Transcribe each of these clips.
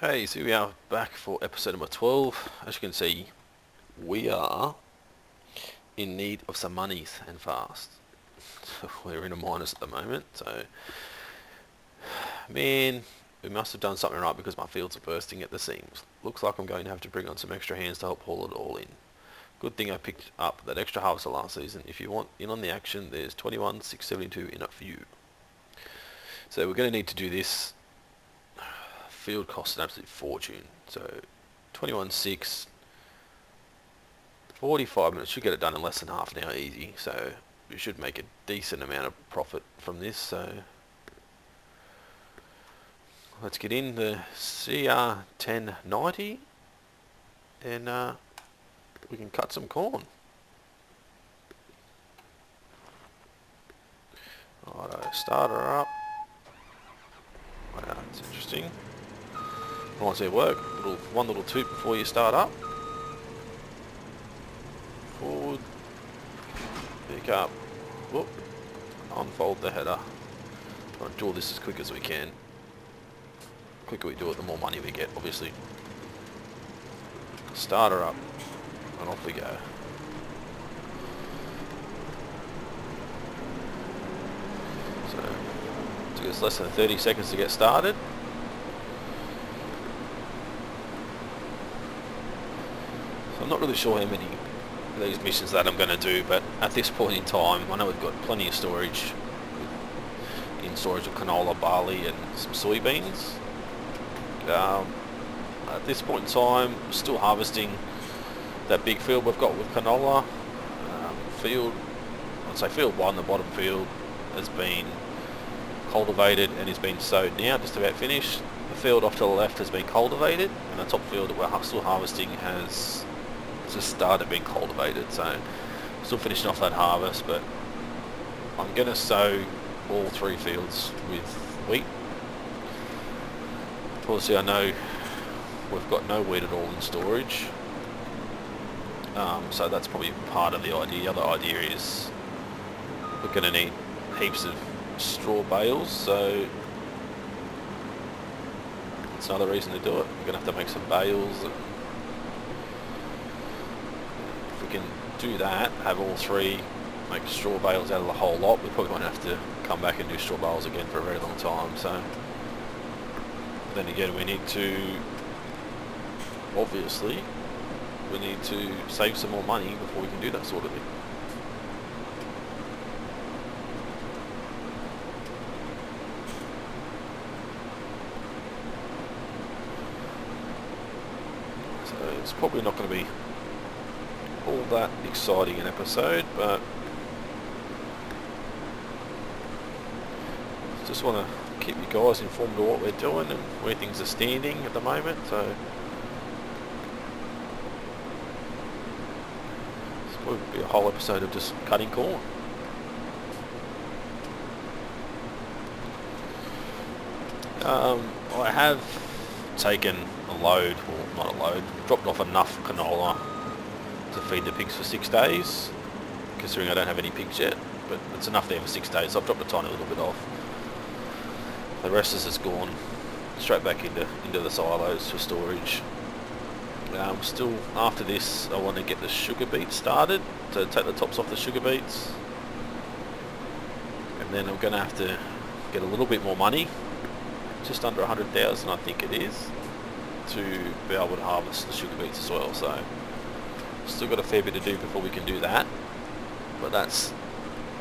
Hey, so we are back for episode number 12. As you can see, we are in need of some monies and fast. So we're in a minus at the moment, so man, we must have done something right because my fields are bursting at the seams. Looks like I'm going to have to bring on some extra hands to help haul it all in. Good thing I picked up that extra harvester last season. If you want in on the action, there's 21,672 in it for you. So we're going to need to do this. Field costs an absolute fortune. So 21.6, 45 minutes, should get it done in less than half an hour easy. So we should make a decent amount of profit from this. So let's get in the CR1090 and we can cut some corn. Righto, start her up. Wow, that's interesting. Reminds me of work. One little toot before you start up. Forward. Pick up. Whoop. Unfold the header. Try and do this as quick as we can. The quicker we do it, the more money we get, obviously. Start her up. And off we go. So, it took us less than 30 seconds to get started. I'm not really sure how many of these missions that I'm going to do, but at this point in time, I know we've got plenty of storage, in storage of canola, barley and some soybeans. At this point in time, still harvesting that big field we've got with canola. I'd say field 1, the bottom field, has been cultivated and is being sowed now, just about finished. The field off to the left has been cultivated, and the top field that we're still harvesting has just started being cultivated, so still finishing off that harvest. But I'm going to sow all 3 fields with wheat. Obviously I know we've got no wheat at all in storage, so that's probably part of the idea. The other idea is we're going to need heaps of straw bales, so that's another reason to do it. We're going to have to make some bales. Can do that, have all 3, make straw bales out of the whole lot. We probably won't have to come back and do straw bales again for a very long time. So then again, we need to, obviously, we need to save some more money before we can do that sort of thing. So it's probably not going to be all that exciting an episode, but just want to keep you guys informed of what we're doing and where things are standing at the moment. So this will be a whole episode of just cutting corn. I have taken a load, or not a load, dropped off enough canola to feed the pigs for 6 days, considering I don't have any pigs yet, but it's enough there for 6 days, so I've dropped a tiny little bit off. The rest is just gone straight back into the silos for storage. Still, after this, I want to get the sugar beets started, to take the tops off the sugar beets, and then I'm going to have to get a little bit more money, just under 100,000 I think it is, to be able to harvest the sugar beets as well. So still got a fair bit to do before we can do that, but that's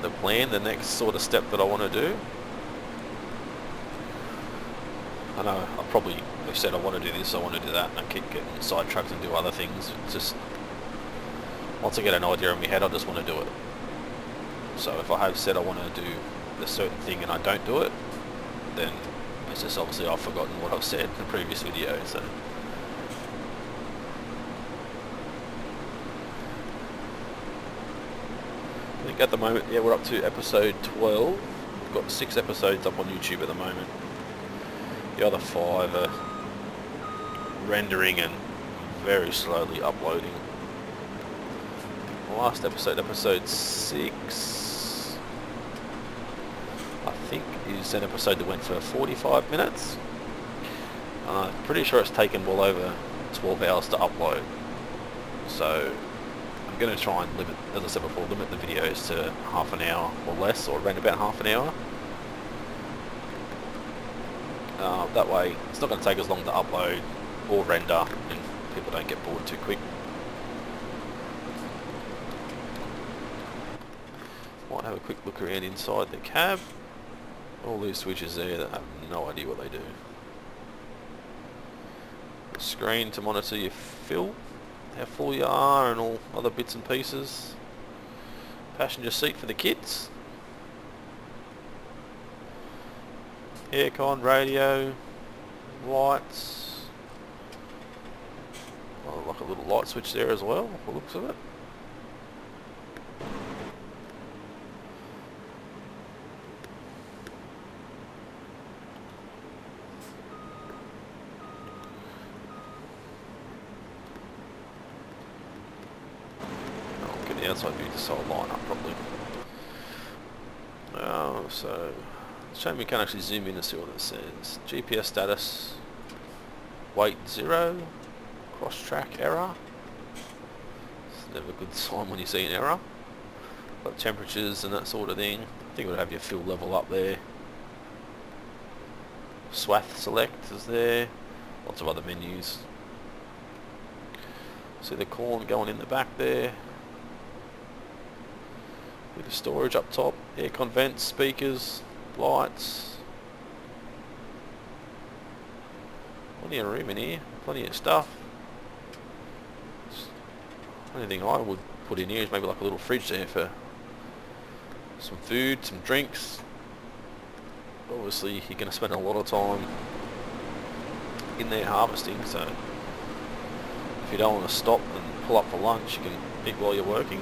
the plan, the next sort of step that I want to do. I know I probably have said I want to do this, I want to do that, and I keep getting sidetracked and do other things. It's just, once I get an idea in my head, I just want to do it. So if I have said I want to do a certain thing and I don't do it, then it's just obviously I've forgotten what I've said in the previous video. So I think at the moment, yeah, we're up to episode 12. We've got 6 episodes up on YouTube at the moment. The other 5 are rendering and very slowly uploading. The last episode, episode 6, I think is an episode that went for 45 minutes. I'm pretty sure it's taken well over 12 hours to upload. So I'm going to try and limit, as I said before, limit the videos to half an hour or less, or around about half an hour. That way it's not going to take as long to upload or render, and people don't get bored too quick. Might have a quick look around inside the cab. All these switches there that I have no idea what they do. The screen to monitor your fill, how full you are, and all other bits and pieces. Passenger seat for the kids. Aircon, radio, lights. Oh, like a little light switch there as well, by the looks of it. I'll get the outside view just so I'll line up properly. So show me, we can actually zoom in and see what it says. GPS status, weight 0, cross track error. It's never a good sign when you see an error. Got temperatures and that sort of thing. I think we'll have your fuel level up there. Swath select is there. Lots of other menus. See the corn going in the back there. Bit of storage up top. Aircon vents, speakers, lights. Plenty of room in here. Plenty of stuff. Only thing I would put in here is maybe like a little fridge there for some food, some drinks. Obviously you're going to spend a lot of time in there harvesting, so if you don't want to stop and pull up for lunch, you can eat while you're working.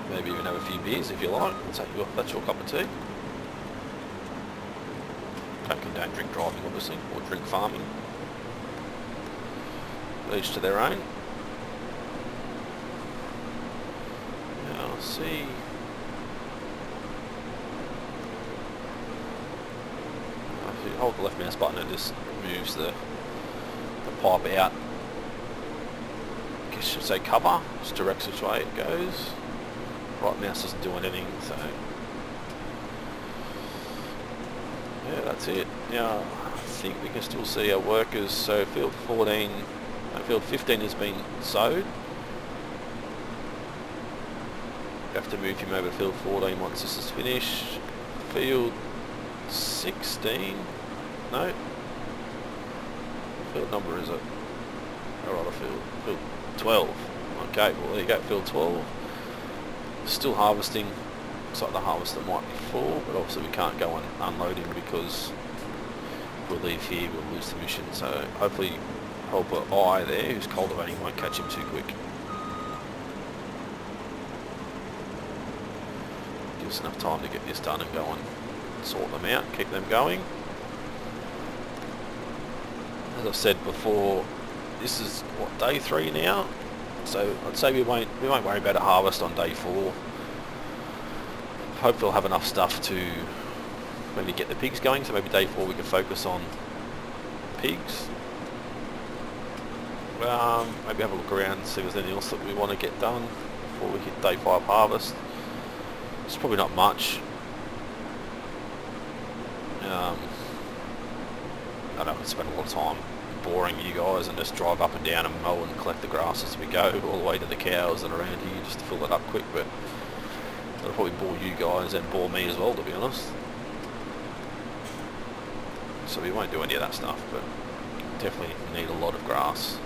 Maybe even have a few beers if you like. That's your cup of tea. Don't condone drink driving, obviously, or drink farming. Each to their own. Now, I'll see. If you hold the left mouse button, it just moves the pipe out. I guess you should say cover. Just directs which way it goes. Right mouse doesn't do anything, so yeah, that's it. Now I think we can still see our workers. So field 15 has been sowed. You have to move him over to field 14 once this is finished. Field 16, no, field number is it? Alright, field 12. Okay, well there you go, field 12. Still harvesting. Looks like the harvester might be full, but obviously we can't go and unload him because if we leave here we'll lose the mission. So hopefully helper I there, who's cultivating, won't catch him too quick. Give us enough time to get this done and go and sort them out, keep them going. As I've said before, this is what, day 3 now? So I'd say we won't worry about a harvest on day 4. Hope we'll have enough stuff to maybe get the pigs going, so maybe day 4 we can focus on pigs. Maybe have a look around and see if there's anything else that we want to get done before we hit day 5 harvest. It's probably not much. I don't want to spend a lot of time boring you guys and just drive up and down and mow and collect the grass as we go all the way to the cows that are around here just to fill it up quick, but that'll probably bore you guys and bore me as well, to be honest. So we won't do any of that stuff, but definitely need a lot of grass.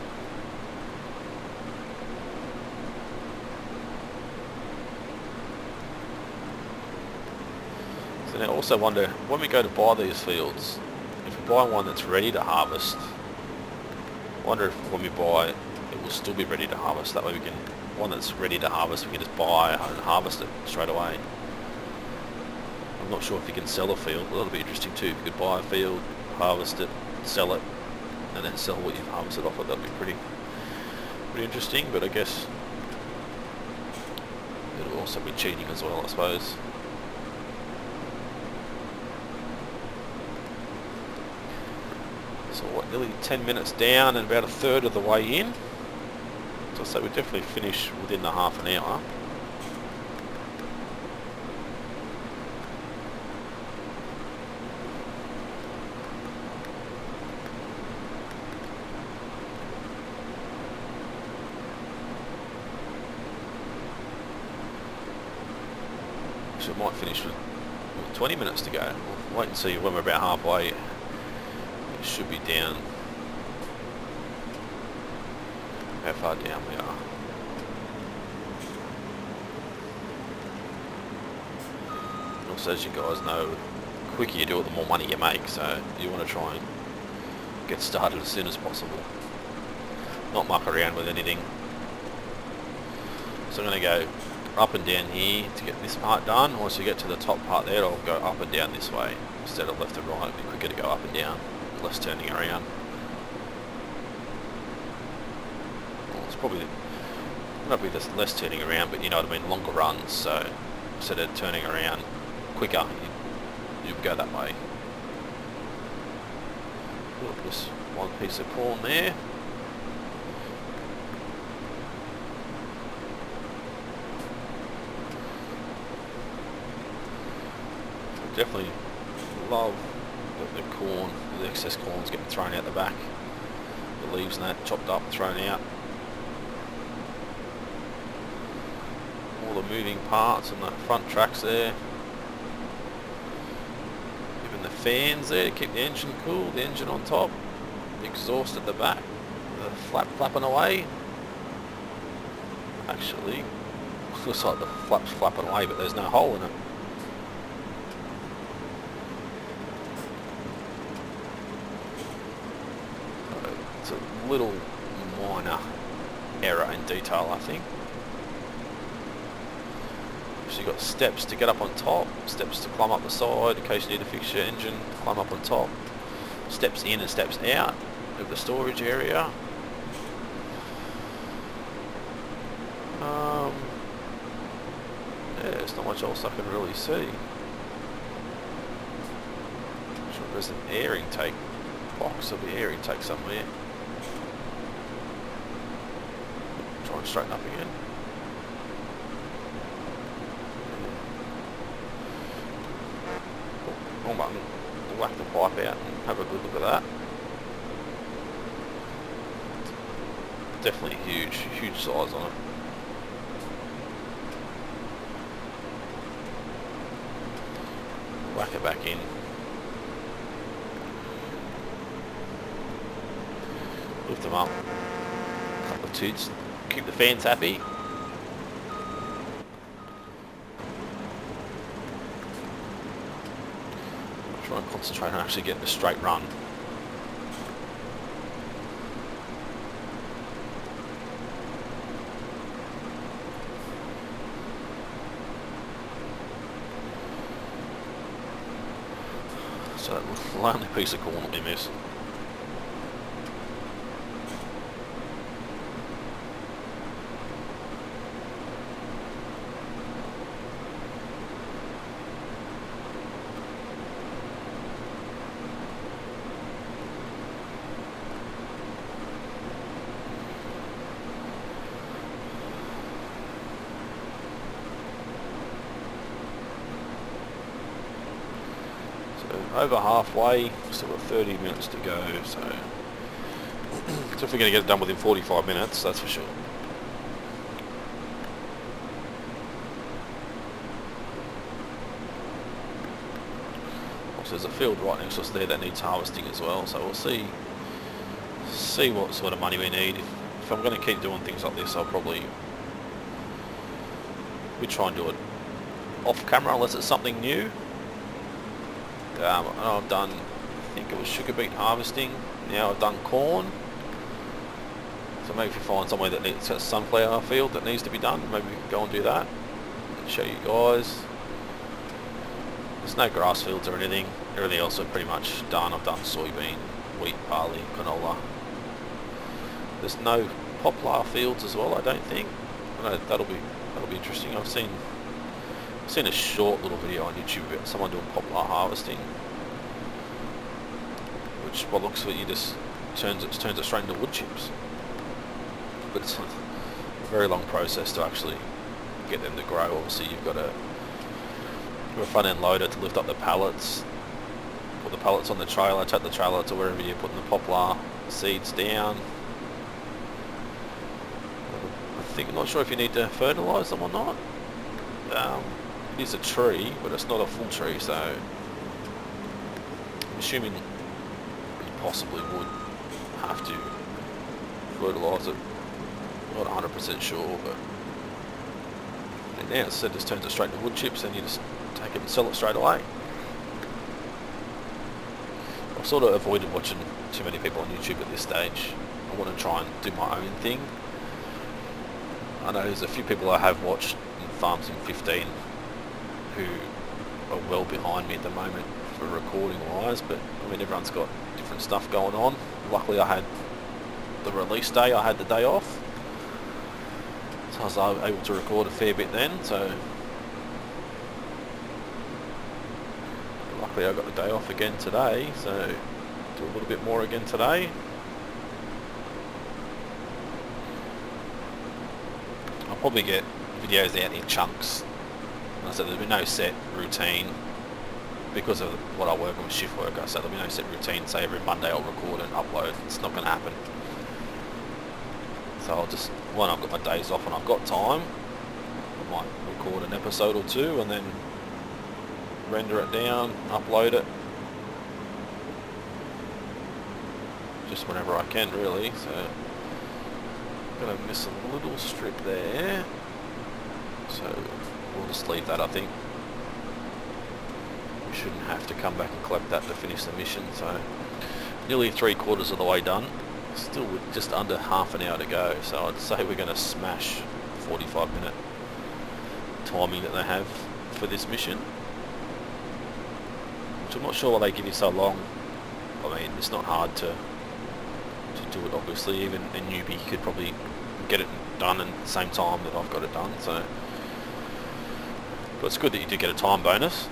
So now I also wonder, when we go to buy these fields, if we buy one that's ready to harvest, I wonder if when we buy it, it will still be ready to harvest. That way we can, one that's ready to harvest, we can just buy and harvest it straight away. I'm not sure if you can sell a field, but that'll be interesting too. If you could buy a field, harvest it, sell it, and then sell what you've harvested off it, that'd be pretty interesting, but I guess it'll also be cheating as well, I suppose. So what, nearly 10 minutes down and about a third of the way in. So I'd say we definitely finish within the half an hour. So we might finish with 20 minutes to go. We'll wait and see when we're about halfway. It should be down. How far down we are. And also, as you guys know, the quicker you do it, the more money you make. So you want to try and get started as soon as possible. Not muck around with anything. So I'm going to go up and down here to get this part done. Once you get to the top part there, I'll go up and down this way instead of left and right. It'll be quicker to go up and down, less turning around. Well, it's probably not be less turning around, but you know what I mean, longer runs. So instead of turning around quicker, you go that way. Just one piece of corn there. Definitely love the corn, the excess corn's getting thrown out the back. The leaves and that chopped up, thrown out. All the moving parts on the front tracks there. Even the fans there to keep the engine cool, the engine on top. The exhaust at the back, the flap flapping away. Actually, looks like the flap's flapping away, but there's no hole in it. It's a little minor error in detail, I think. So you've got steps to get up on top, steps to climb up the side in case you need to fix your engine, climb up on top, steps in and steps out of the storage area. Yeah, there's not much else I can really see. I'm sure there's an air intake box, there'll be air intake somewhere. Try and straighten up again. Wrong button. We'll whack the pipe out and have a good look at that. Definitely huge size on it. Whack it back in. Lift them up. A couple of toots. Keep the fans happy. Try and concentrate on actually getting a straight run. So that lonely piece of corn will be missing. Over halfway, still got 30 minutes to go, so if we're going to get it done within 45 minutes, that's for sure. Also, there's a field right next to us there that needs harvesting as well, so we'll see what sort of money we need. If I'm going to keep doing things like this, I'll probably try and do it off camera unless it's something new. I've done, I think it was sugar beet harvesting, now I've done corn. So maybe if you find somewhere that needs a sunflower field that needs to be done, maybe we can go and do that. Show you guys. There's no grass fields or anything. Everything else is pretty much done. I've done soybean, wheat, barley, canola. There's no poplar fields as well, I don't think. I know that'll be interesting. I've seen a short little video on YouTube about someone doing poplar harvesting, which by the looks of it you just turns it straight into wood chips. But it's a very long process to actually get them to grow. Obviously you've got a front end loader to lift up the pallets, put the pallets on the trailer, take the trailer to wherever you're putting the poplar seeds down. I'm not sure if you need to fertilise them or not. It is a tree, but it's not a full tree, so I'm assuming you possibly would have to fertilise it. Not 100% sure, but now it just turns it straight to wood chips, and you just take it and sell it straight away. I've sort of avoided watching too many people on YouTube at this stage. I want to try and do my own thing. I know there's a few people I have watched in Farms in 15 who are well behind me at the moment for recording wise, but I mean everyone's got different stuff going on. Luckily I had the release day, I had the day off, so I was able to record a fair bit then, so luckily I got the day off again today, so do a little bit more again today. I'll probably get videos out in chunks. So there'll be no set routine because of what I work on with shift worker, so there'll be no set routine. Say every Monday I'll record and upload. It's not going to happen. So I'll just, when I've got my days off and I've got time, I might record an episode or two and then render it down, upload it. Just whenever I can really, so I'm going to miss a little strip there. So we'll just leave that, I think. We shouldn't have to come back and collect that to finish the mission, so nearly 3/4 of the way done. Still with just under half an hour to go, so I'd say we're going to smash 45-minute timing that they have for this mission. Which I'm not sure why they give you so long. I mean, it's not hard to do it obviously. Even a newbie could probably get it done in the same time that I've got it done, so... But it's good that you do get a time bonus.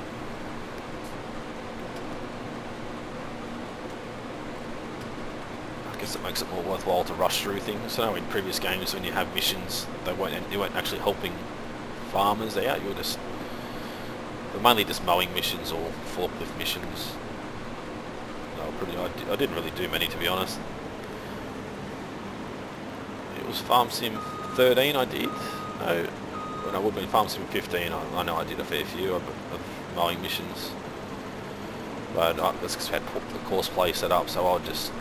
I guess it makes it more worthwhile to rush through things. So in previous games when you have missions, you weren't actually helping farmers out, they're mainly just mowing missions or forklift missions. I didn't really do many, to be honest. It was Farm Sim 13 I did. No, when I would have been Farm Sim 15, I know I did a fair few of mowing missions. But I just had the course play set up, so I'll just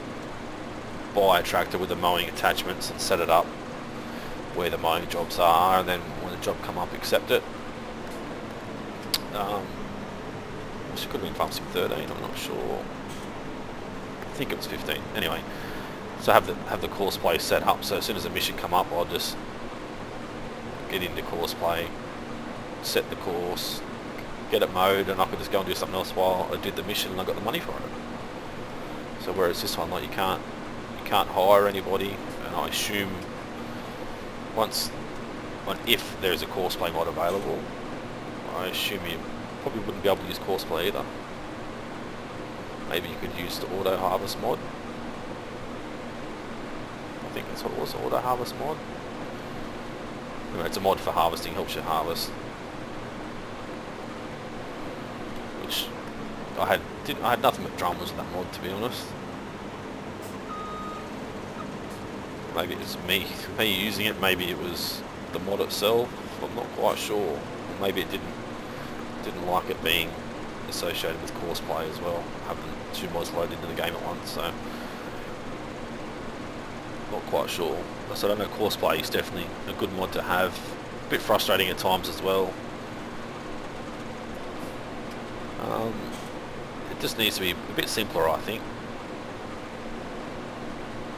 buy a tractor with the mowing attachments and set it up where the mowing jobs are, and then when the job come up, accept it. Which could have been Farm Sim 13, I'm not sure. I think it was 15. Anyway, so have the course play set up, so as soon as the mission come up, I'll just get into course play, set the course, get it mowed, and I could just go and do something else while I did the mission and I got the money for it. So whereas this one, like, you can't hire anybody, and I assume if there is a course play mod available, I assume you probably wouldn't be able to use course play either. Maybe you could use the auto harvest mod. I think that's what it was, auto harvest mod. Anyway, it's a mod for harvesting, helps you harvest. Which I had nothing but dramas with that mod, to be honest. Maybe it's me using it, maybe it was the mod itself, I'm not quite sure. Or maybe it didn't like it being associated with course play as well, having two mods loaded into the game at once, so not quite sure. So I don't know, course play is definitely a good mod to have. A bit frustrating at times as well. It just needs to be a bit simpler, I think.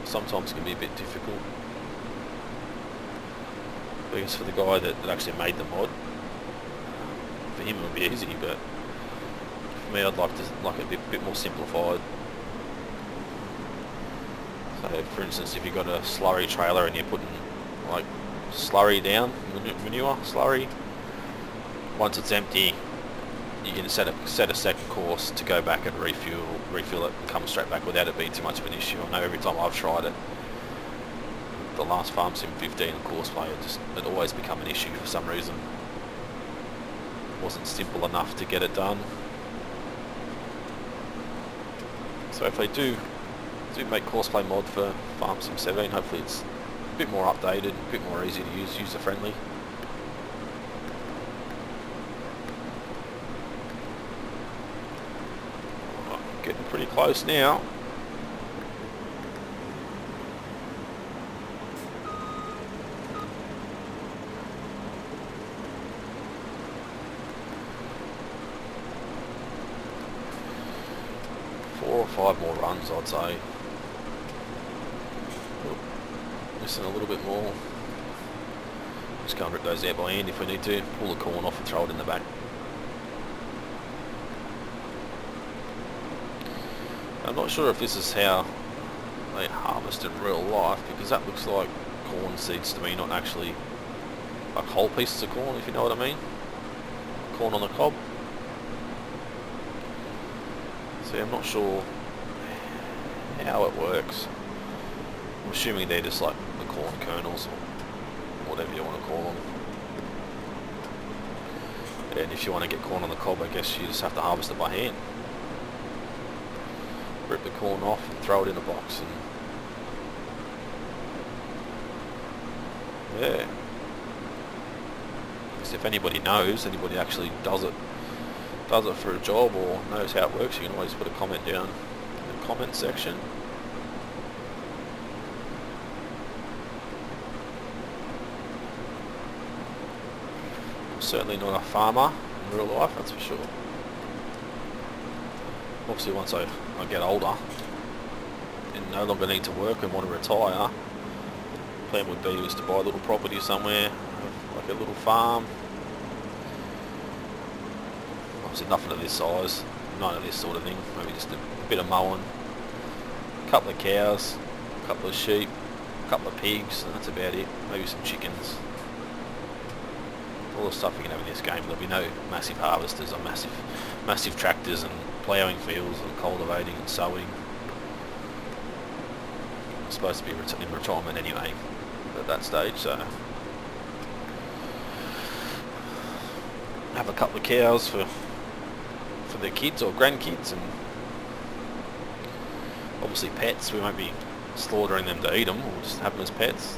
Sometimes it can be a bit difficult. I guess for the guy that actually made the mod, for him it would be easy, but for me I'd like it a bit more simplified. So for instance, if you've got a slurry trailer and you're putting like slurry down, manure, slurry, once it's empty you can set a second course to go back and refuel it and come straight back without it being too much of an issue. I know every time I've tried it, the last Farm Sim 15 course play, it always become an issue for some reason. It wasn't simple enough to get it done. So if they do make course play mod for Farm Sim 17, hopefully it's a bit more updated, a bit more easy to use, user friendly. Getting pretty close now. Four or five more runs, I'd say. Missing a little bit more. Just go and rip those out by hand if we need to. Pull the corn off and throw it in the back. I'm not sure if this is how they harvest in real life, because that looks like corn seeds to me, not actually like whole pieces of corn, if you know what I mean. Corn on the cob. See, I'm not sure how it works. I'm assuming they're just like the corn kernels or whatever you want to call them. And if you want to get corn on the cob, I guess you just have to harvest it by hand. Rip the corn off and throw it in a box, and yeah. Because if anybody knows, anybody actually does it for a job or knows how it works, you can always put a comment down in the comment section. I'm certainly not a farmer in real life, that's for sure. Obviously once I get older and no longer need to work and want to retire, the plan would be is to buy a little property somewhere, like a little farm. Obviously nothing of this size, none of this sort of thing, maybe just a bit of mowing, a couple of cows, a couple of sheep, a couple of pigs, and that's about it. Maybe some chickens. All the stuff you can have in this game. There'll be no massive harvesters or massive tractors and ploughing fields and cultivating and sowing. I'm supposed to be in retirement anyway at that stage, so have a couple of cows for their kids or grandkids, and obviously pets. We won't be slaughtering them to eat them, we'll just have them as pets.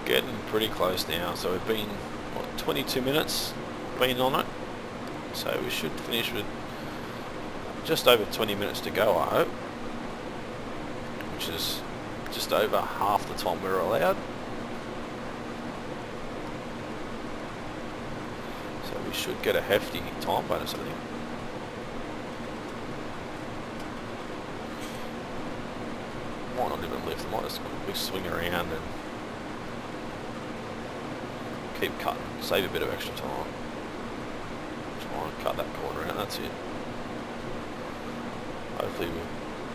Getting pretty close now, so we've been, what, 22 minutes been on it, so we should finish with just over 20 minutes to go, I hope, which is just over half the time we're allowed. So we should get a hefty time bonus, I think. Might not even lift, I might just quickly swing around and keep cutting, save a bit of extra time. Try and cut that corner out, that's it. Hopefully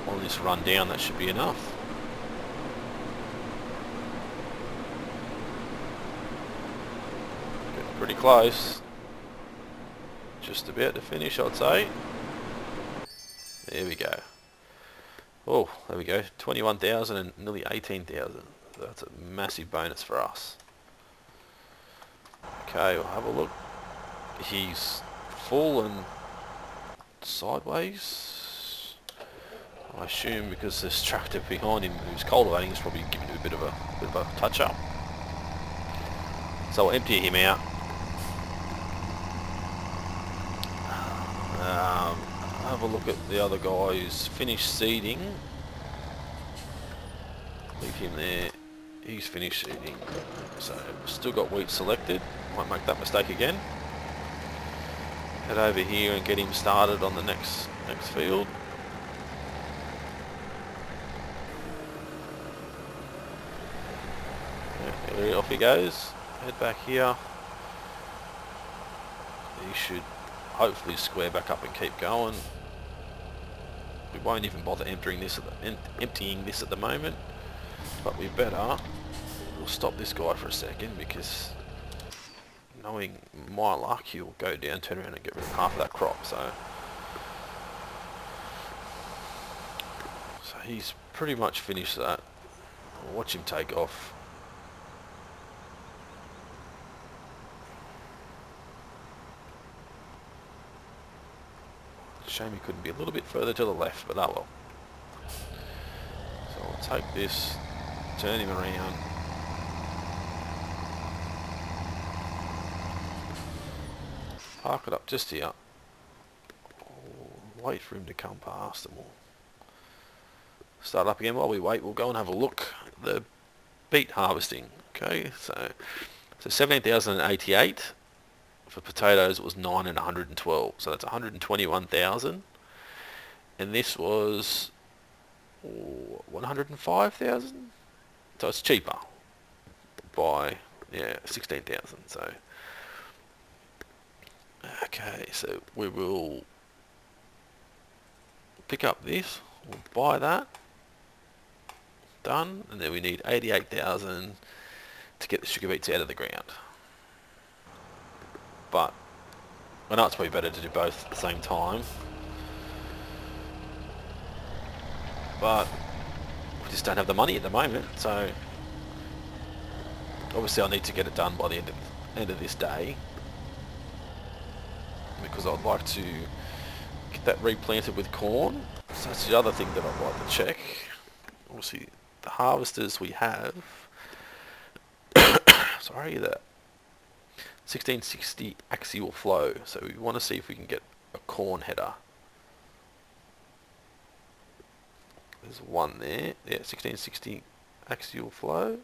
on this run down that should be enough. Getting pretty close. Just about to finish, I'd say. There we go. Oh, there we go. 21,000 and nearly 18,000. That's a massive bonus for us. Okay, we'll have a look. He's full and sideways. I assume because this tractor behind him who's cultivating is probably giving him a bit of a touch up. So we'll empty him out. Have a look at the other guy who's finished seeding. Leave him there. He's finished seeding. So still got wheat selected. Might make that mistake again. Head over here and get him started on the next field. Yeah, there off he goes. Head back here. He should hopefully square back up and keep going. We won't even bother emptying this at the moment, but we better. We'll stop this guy for a second, because knowing my luck, he'll go down, turn around and get rid of half of that crop. So he's pretty much finished that. I'll watch him take off. Shame he couldn't be a little bit further to the left, but oh well. So I'll take this, turn him around. Park it up just here. I'll wait for him to come past and we'll start up again. While we wait, we'll go and have a look at the beet harvesting. Okay, so 17,088. For potatoes it was 9 and 112, so that's 121,000. And this was 105,000. So it's cheaper by 16,000. So okay, so we will pick up this. We'll buy that. Done, and then we need 88,000 to get the sugar beets out of the ground. But I know it's probably better to do both at the same time. But we just don't have the money at the moment, so obviously I need to get it done by the end of this day, because I'd like to get that replanted with corn. So that's the other thing that I'd like to check. Obviously the harvesters we have, sorry, the 1660 axial flow, so we want to see if we can get a corn header. There's one there, 1660 axial flow.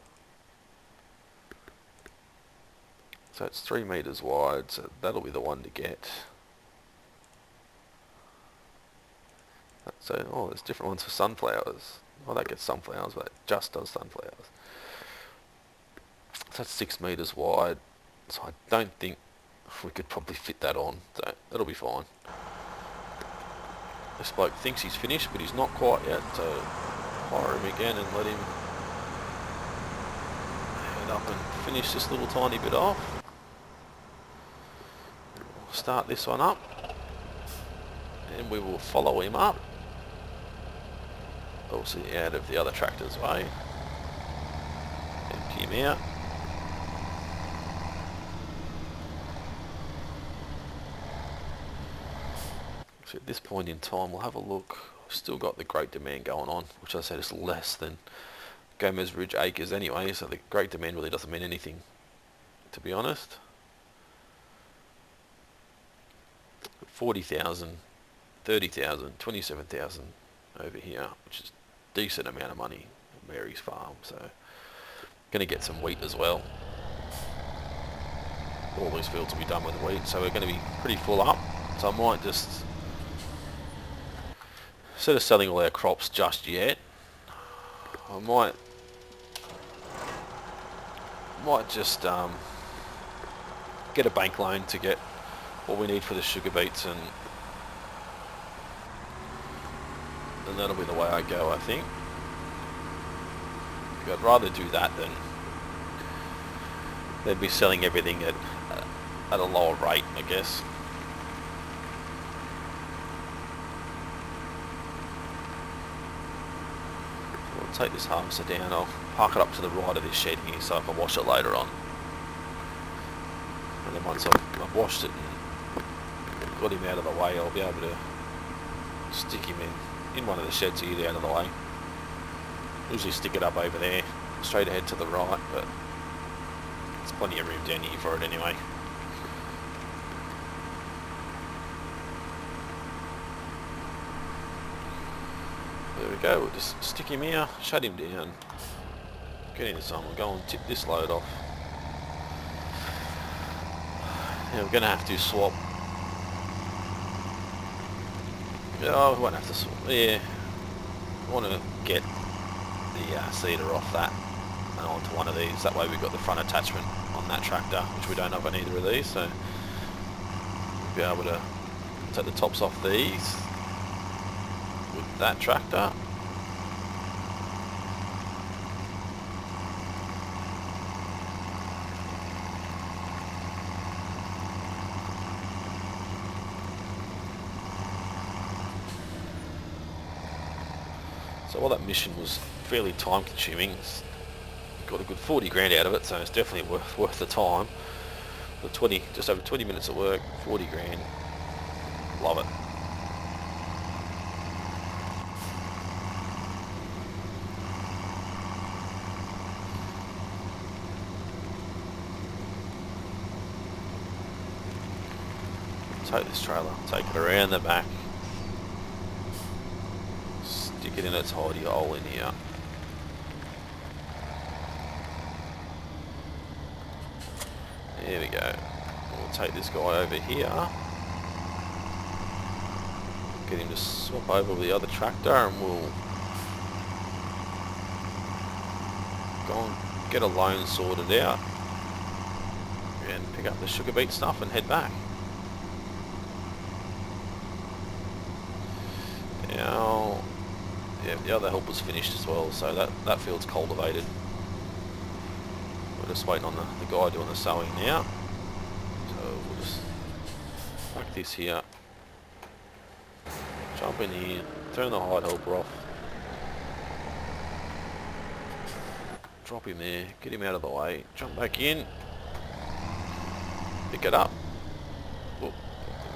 So it's 3 meters wide, so that'll be the one to get. So, oh, there's different ones for sunflowers. Oh, that gets sunflowers, but it just does sunflowers. So that's 6 meters wide. So I don't think we could probably fit that on, so that'll be fine. This bloke thinks he's finished, but he's not quite yet, so hire him again and let him head up and finish this little tiny bit off. We'll start this one up, and we will follow him up, obviously out of the other tractor's way. Empty him out. So at this point in time, we'll have a look. We've still got the great demand going on, which I said is less than Gomez Ridge acres anyway, so the great demand really doesn't mean anything, to be honest. 40,000, 30,000, 27,000 over here, which is a decent amount of money at Mary's farm. So going to get some wheat as well. All these fields will be done with wheat, so we're going to be pretty full up. So I might just, instead of selling all our crops just yet, I might just get a bank loan to get what we need for the sugar beets, and that'll be the way I go, I think. I'd rather do that than be selling everything at a lower rate, I guess. We'll take this harvester down. I'll park it up to the right of this shed here so I can wash it later on. And then once I've washed it and got him out of the way, I'll be able to stick him in one of the sheds here out of the way. Usually stick it up over there, straight ahead to the right, but there's plenty of room down here for it anyway. There we go, we'll just stick him here, shut him down, get into some, we'll go and tip this load off. Yeah, we're going to have to swap. Oh, we won't have to swap, yeah. I want to get the cedar off that and onto one of these, that way we've got the front attachment on that tractor, which we don't have on either of these, so we'll be able to take the tops off these, with that tractor. So while that mission was fairly time consuming, got a good 40 grand out of it, so it's definitely worth the time. For just over 20 minutes of work, 40 grand. Love it. Take this trailer, take it around the back, stick it in its hidey hole in here. There we go. We'll take this guy over here, get him to swap over with the other tractor, and we'll go and get a loan sorted out and pick up the sugar beet stuff and head back. Now, yeah, the other helper's finished as well, so that field's cultivated. We're just waiting on the guy doing the sowing now. So we'll just whack this here, jump in here, turn the hide helper off, drop him there, get him out of the way, jump back in, pick it up, move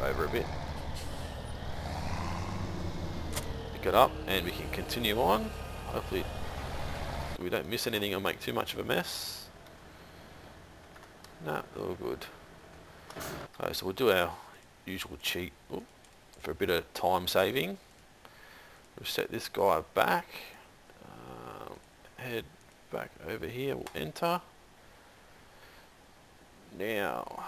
over a bit, pick it up, and we can continue on. Hopefully we don't miss anything or make too much of a mess. No, all good. Okay, so we'll do our usual cheat for a bit of time saving. We'll set this guy back, head back over here, we'll enter. Now,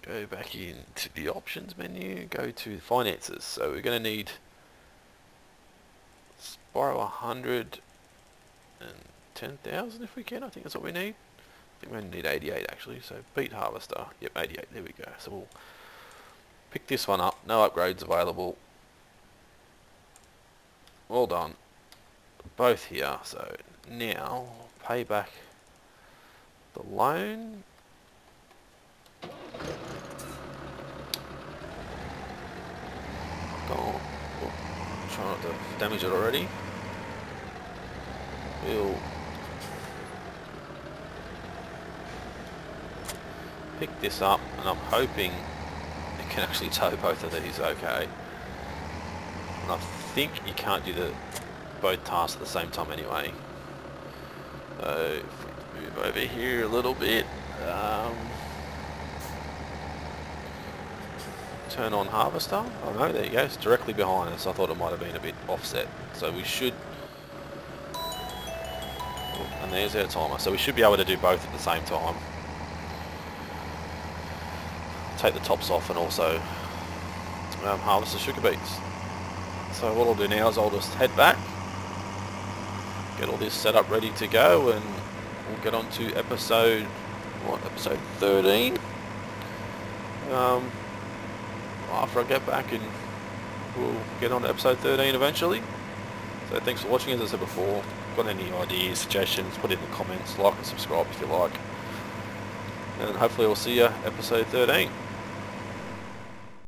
go back into the options menu, go to finances. So we're going to need borrow 110,000 if we can. I think that's what we need. I think we only need 88 actually, so beet harvester, yep, 88, there we go. So we'll pick this one up, no upgrades available. Well done, both here. So now pay back the loan. Go, try not to damage it already. We'll pick this up, and I'm hoping it can actually tow both of these okay. And I think you can't do both tasks at the same time anyway. So if we move over here a little bit, turn on harvester. Oh no, there you go, it's directly behind us. I thought it might have been a bit offset. So we should, and there's our timer. So we should be able to do both at the same time. Take the tops off and also harvest the sugar beets. So what I'll do now is I'll just head back, get all this set up ready to go, and we'll get on to episode 13. After I get back, and we'll get on to episode 13 eventually. So thanks for watching. As I said before, got any ideas, suggestions, put it in the comments, like and subscribe if you like. And hopefully we'll see you episode 13.